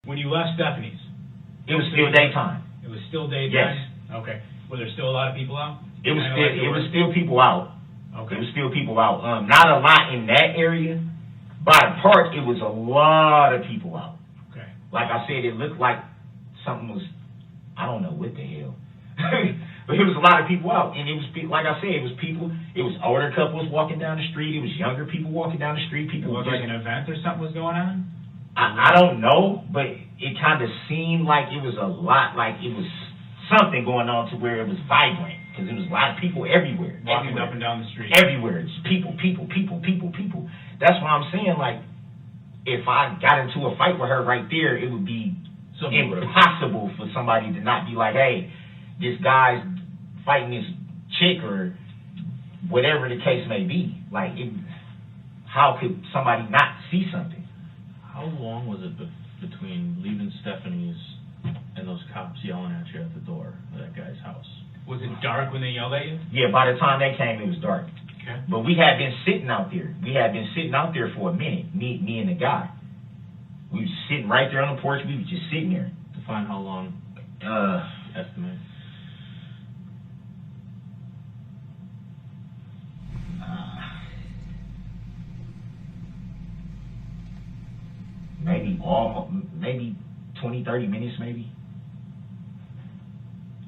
When you left Stephanie's, it was still daytime. it was still daytime? Yes. Okay. Were there still a lot of people out? It was still people out. Okay. It was still people out. Not a lot in that area. By the park, it was a lot of people out. Okay. Like I said, it looked like something was, I don't know what the hell. But it was a lot of people out. And it was, like I said, it was people, it was older couples walking down the street. It was younger people walking down the street. People It was like an event or something was going on? I don't know, but it kind of seemed like it was a lot, like it was something going on to where it was vibrant. Because there was a lot of people everywhere. Walking up and down the street. Everywhere. It's people. That's what I'm saying. Like, if I got into a fight with her right there, it would be impossible for somebody to not be like, hey, this guy's fighting this chick or whatever the case may be. Like, how could somebody not see something? How long was it between leaving Stephanie's and those cops yelling at you at the door of that guy's house? Was it dark when they yelled at you? Yeah, by the time they came, it was dark. Okay. But we had been sitting out there. We had been sitting out there for a minute, me and the guy. We was sitting right there on the porch. We was just sitting there. Define how long, estimate. Maybe 20, 30 minutes, maybe.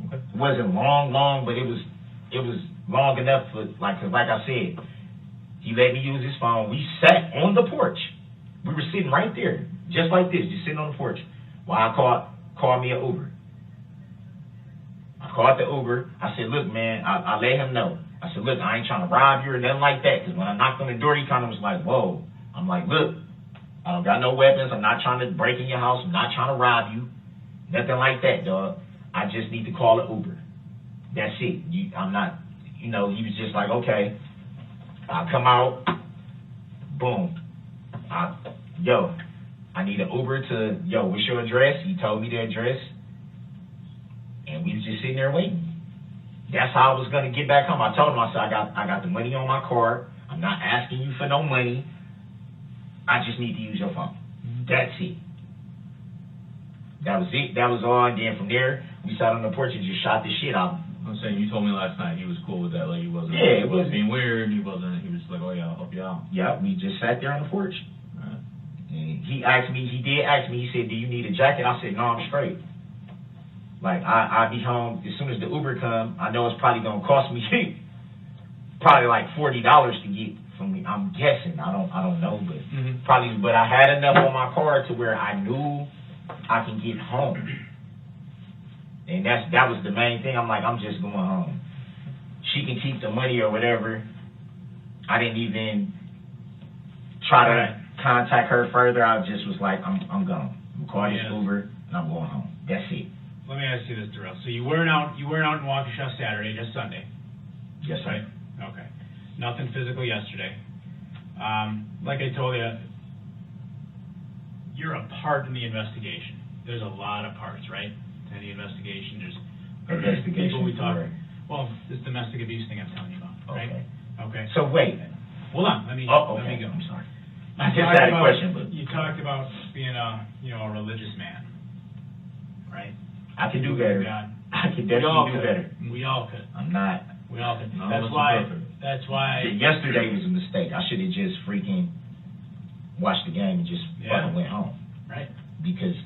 Okay. It wasn't long, but it was long enough for, like I said, he let me use his phone. We sat on the porch. We were sitting right there, just like this, just sitting on the porch. While I called me an Uber. I called the Uber. I said, look, man, I let him know. I said, look, I ain't trying to rob you or nothing like that. Because when I knocked on the door, he kind of was like, whoa. I'm like, look, I don't got no weapons. I'm not trying to break in your house. I'm not trying to rob you. Nothing like that, dog. I just need to call an Uber. That's it. I'm not, he was just like, okay. I'll come out. Boom. I need an Uber to, what's your address? He told me the address. And we was just sitting there waiting. That's how I was going to get back home. I told him, I said, I got the money on my card. I'm not asking you for no money. I just need to use your phone. That's it. That was it. That was all. And then from there, we sat on the porch and just shot the shit out. I'm saying, you told me last night he was cool with that. Like, he wasn't, yeah, he wasn't being weird. He was just like, oh, yeah, I'll help you out. Yeah, we just sat there on the porch. Right. And he did ask me, he said, do you need a jacket? I said, no, I'm straight. Like, I'll be home as soon as the Uber come. I know it's probably going to cost me probably like $40 to get from me. I'm guessing. I don't know, but probably. But I had enough on my card to where I knew I can get home. And that was the main thing. I'm like, I'm just going home. She can keep the money or whatever. I didn't even try to contact her further. I just was like, I'm gone. I'm calling this Uber and I'm going home. That's it. Let me ask you this, Darrell. So you weren't out in Waukesha Saturday, just Sunday. Yes, sir. Right? Okay. Nothing physical yesterday. Like I told you, you're a part in the investigation. There's a lot of parts, right? To any investigation. There's people we talk. Well, this domestic abuse thing I'm telling you about, right? Okay. So wait. Hold on. Let me okay. Let me go. I'm sorry. I just had a question, but you talked about being a religious man, right? I could do better. I could definitely do better. We all could. I'm not. We all could. No, That's why. Yesterday was a mistake. I should have just freaking watched the game and just fucking went home. Right. Because.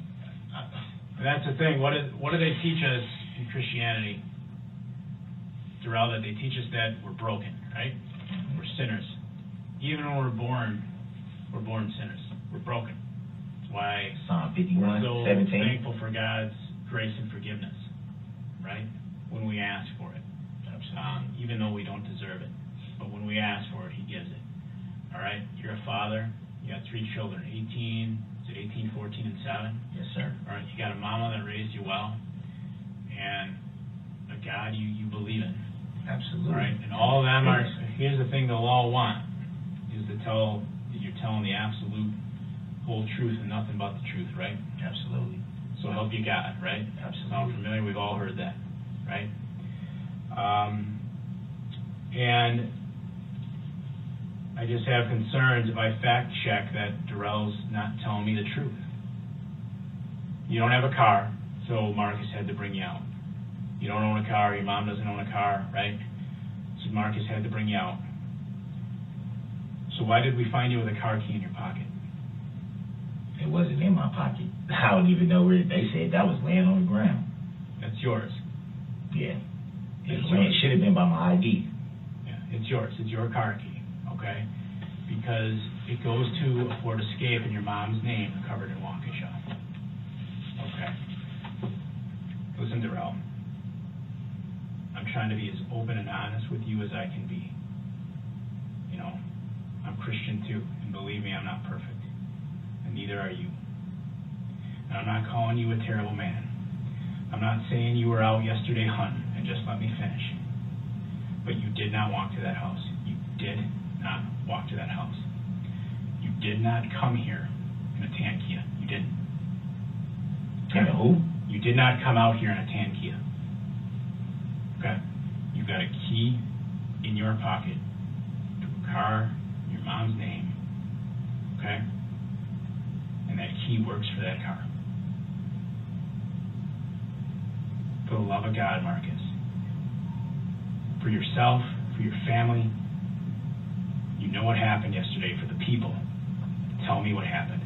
And that's the thing. What do they teach us in Christianity, Darrell? That they teach us that we're broken, right? We're sinners. Even when we're born sinners. We're broken. That's why Psalm 51, we're so 17. thankful for God's grace and forgiveness, right? When we ask for it. Even though we don't deserve it. But when we ask for it, He gives it. All right? You're a father. You got 3 children, 18, 14, and 7? Yes, sir. All right, you got a mama that raised you well, and a God you believe in. Absolutely. All right, and all of them are, here's the thing they'll all want, is to tell that you're telling the absolute whole truth and nothing but the truth, right? Absolutely. So help you God, right? Absolutely. Sound familiar? We've all heard that, right? And I just have concerns if I fact check that Darrell's not telling me the truth. You don't have a car, so Marcus had to bring you out. You don't own a car, your mom doesn't own a car, right? So Marcus had to bring you out. So why did we find you with a car key in your pocket? It wasn't in my pocket. I don't even know where, they said that was laying on the ground. That's yours. Yeah. It It's yours. should have been by my ID. Yeah, it's yours. It's your car key, okay? Because it goes to a Ford Escape in your mom's name covered in Waukesha. Okay. Listen, Darrell. I'm trying to be as open and honest with you as I can be. You know, I'm Christian too, and believe me, I'm not perfect. And neither are you. And I'm not calling you a terrible man. I'm not saying you were out yesterday hunting, and just let me finish. But you did not walk to that house. You did not walk to that house. You did not come here in a tan Kia. You didn't. And who? You did not come out here in a tan Kia. Okay? You got a key in your pocket to a car in your mom's name. Okay? And that key works for that car. For the love of God, Marcus. For yourself, for your family. You know what happened yesterday. For the people. Tell me what happened.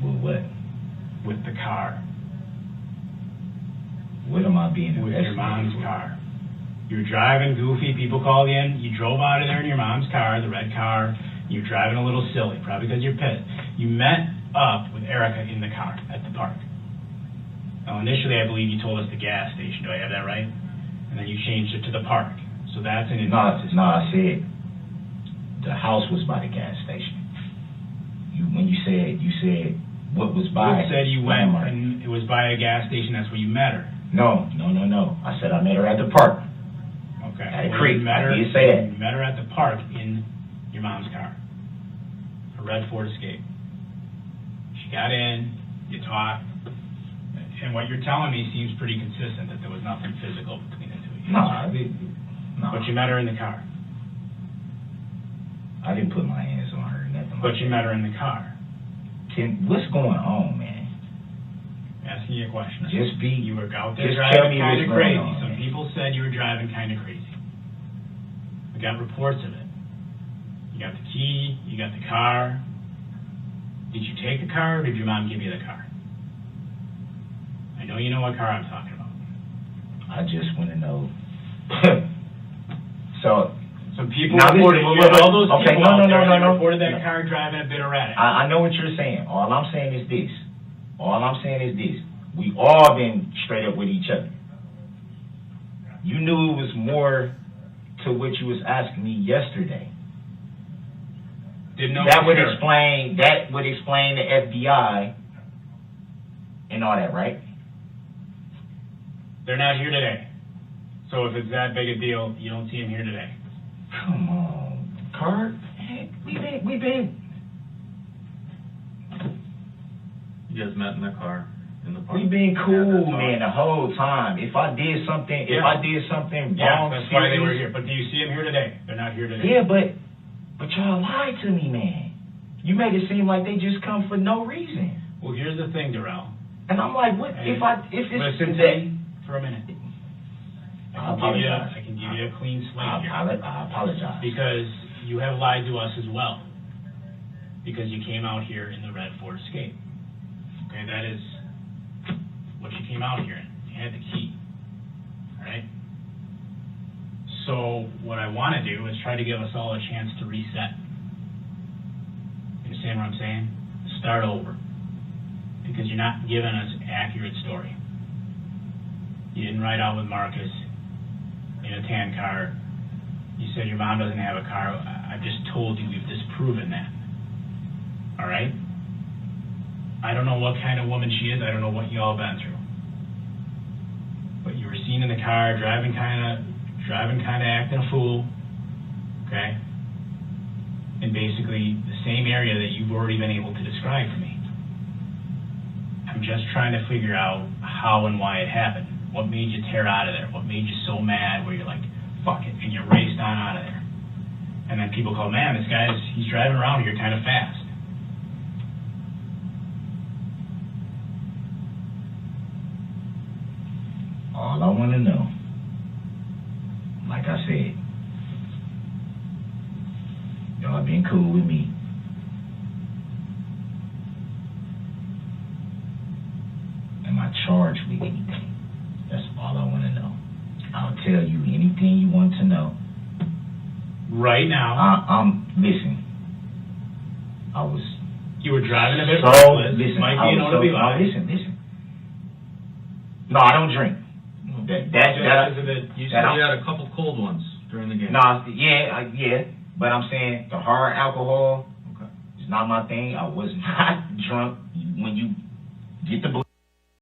Well, what? With the car. What am I being With investigated your mom's for? car. You were driving goofy, people called in, you drove out of there in your mom's car, the red car, you're driving a little silly, probably because you're pissed. You met up with Erica in the car at the park. Now initially I believe you told us the gas station, do I have that right? And then you changed it to the park. So that's an inconsistency. No, I said the house was by the gas station. When you said what was by You said you went landmark. and it was by a gas station, that's where you met her. No. I said I met her at the park. Okay. At a Well, creek. you met her, I did say that. You met her at the park in your mom's car. A red Ford Escape. She got in, you talked, and what you're telling me seems pretty consistent, that there was nothing physical between the two of you. No. But you met her in the car. I didn't put my hands on her or nothing. But you met her in the car. What's going on, man? Asking you a question. Just be. You were out there Just tell driving me kind what's of going crazy. on, Some man. people said you were driving kind of crazy. We got reports of it. You got the key, you got the car. Did you take the car, or did your mom give you the car? I know you know what car I'm talking about. I just want to know. So. Some people Now, reported, listen, all those okay, people out there, they no. reported that car driving a bit erratic. I know what you're saying. All I'm saying is this. We all been straight up with each other. You knew it was more to what you was asking me yesterday. Didn't know That for would sure. explain the FBI and all that, right? They're not here today. So if it's that big a deal, you don't see them here today. Come on, Kurt. Hey, we been. You guys met in the car, in the park. We been cool, Yeah, man, the whole time. If I did something Yeah. wrong, That's why they were serious- here. But do you see them here today? They're not here today. Yeah, but y'all lied to me, man. You made it seem like they just come for no reason. Well, here's the thing, Darrell. And I'm like, what Hey, if it's listen to that? me for a minute. I I can give you a clean slate here. I apologize. Because you have lied to us as well. Because you came out here in the red Ford Escape. Okay, that is what you came out here in. You had the key. Alright? So, what I want to do is try to give us all a chance to reset. You understand what I'm saying? Start over. Because you're not giving us an accurate story. You didn't ride out with Marcus in a tan car. You said your mom doesn't have a car. I've just told you we've disproven that. All right? I don't know what kind of woman she is. I don't know what y'all been through. But you were seen in the car driving kind of acting a fool. Okay? In basically the same area that you've already been able to describe to me. I'm just trying to figure out how and why it happened. What made you tear out of there? What made you so mad where you're like, fuck it, and you raced on out of there? And then people call, man, he's driving around here kind of fast. All I want to know, like I said, y'all been cool with me. Am I charged with anything? That's all I want to know. I'll tell you anything you want to know. Right now, listen. I was. you were driving a bit So, reckless. listen. Might be an OWI. Listen. No, I don't drink. You said you had a couple cold ones during the game. No, yeah, but I'm saying the hard alcohol Okay. is not my thing. I was not drunk when you get the